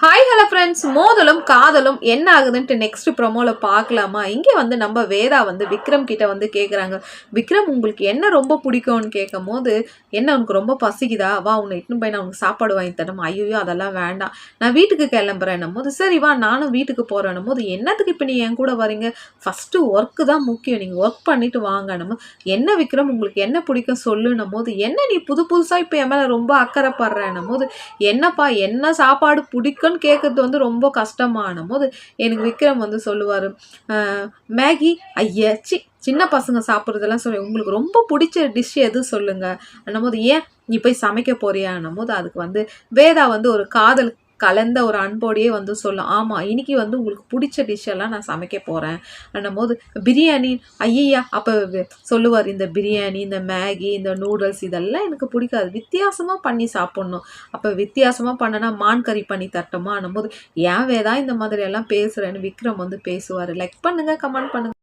Hi hello friends, மோதலும் காதலும் என்ன ஆகுதுன்ட்டு next ப்ரொமோல பார்க்கலாமா? இங்கே வந்து நம்ம வேதா வந்து விக்ரம் கிட்ட வந்து கேட்குறாங்க. விக்ரம், உங்களுக்கு என்ன ரொம்ப பிடிக்கும்னு கேட்கும் போது, என்ன உனக்கு ரொம்ப பசிக்குதா? வா, உன்னை இட்டுன்னு போய் நான் உனக்கு சாப்பாடு வாங்கி தரேன். ஐயோ அதெல்லாம் வேண்டாம், நான் வீட்டுக்கு கிளம்புறேன்னும் போது, சரி வா நானும் வீட்டுக்கு போறேன்னும் போது, என்னத்துக்கு இப்போ நீ என் கூட வரீங்க? ஃபர்ஸ்ட் ஒர்க்கு தான் முக்கியம், நீங்கள் ஒர்க் பண்ணிட்டு வாங்கணும். என்ன விக்ரம், உங்களுக்கு என்ன பிடிக்கும் சொல்லுன்னும் போது, என்ன நீ புது புதுசாக இப்போ என் மேலே ரொம்ப அக்கறைப்படுறேன்னும் போது, என்னப்பா என்ன சாப்பாடு பிடிக்கும்னு கேட்கறது வந்து ரொம்ப கஷ்டமான போது எனக்கு விக்ரம் வந்து சொல்லுவாரு, மேகி. ஐயா சி, சின்ன பசங்க சாப்பிட்றதெல்லாம் சொல்லி உங்களுக்கு ரொம்ப பிடிச்ச டிஷ் எது சொல்லுங்க அன்னும் போது, ஏன் நீ போய் சமைக்க போறியான்னும் போது, அதுக்கு வந்து வேதா வந்து ஒரு காதல் கலந்த ஒரு அன்போடையே வந்து சொல்லும், ஆமாம் இன்னைக்கு வந்து உங்களுக்கு பிடிச்ச டிஷ் எல்லாம் நான் சமைக்க போகிறேன் அன்னும் போது, பிரியாணி. ஐயா அப்போ சொல்லுவார், இந்த பிரியாணி, இந்த மேகி, இந்த நூடுல்ஸ் இதெல்லாம் எனக்கு பிடிக்காது, வித்தியாசமாக பண்ணி சாப்பிட்ணும். அப்போ வித்தியாசமாக பண்ணனா மான் கறி பண்ணி தரட்டுமா அன்னும் போது, ஏன் வேதா இந்த மாதிரி எல்லாம் பேசுகிறேன்னு விக்ரம் வந்து பேசுவார். லைக் பண்ணுங்கள், கமெண்ட் பண்ணுங்கள்.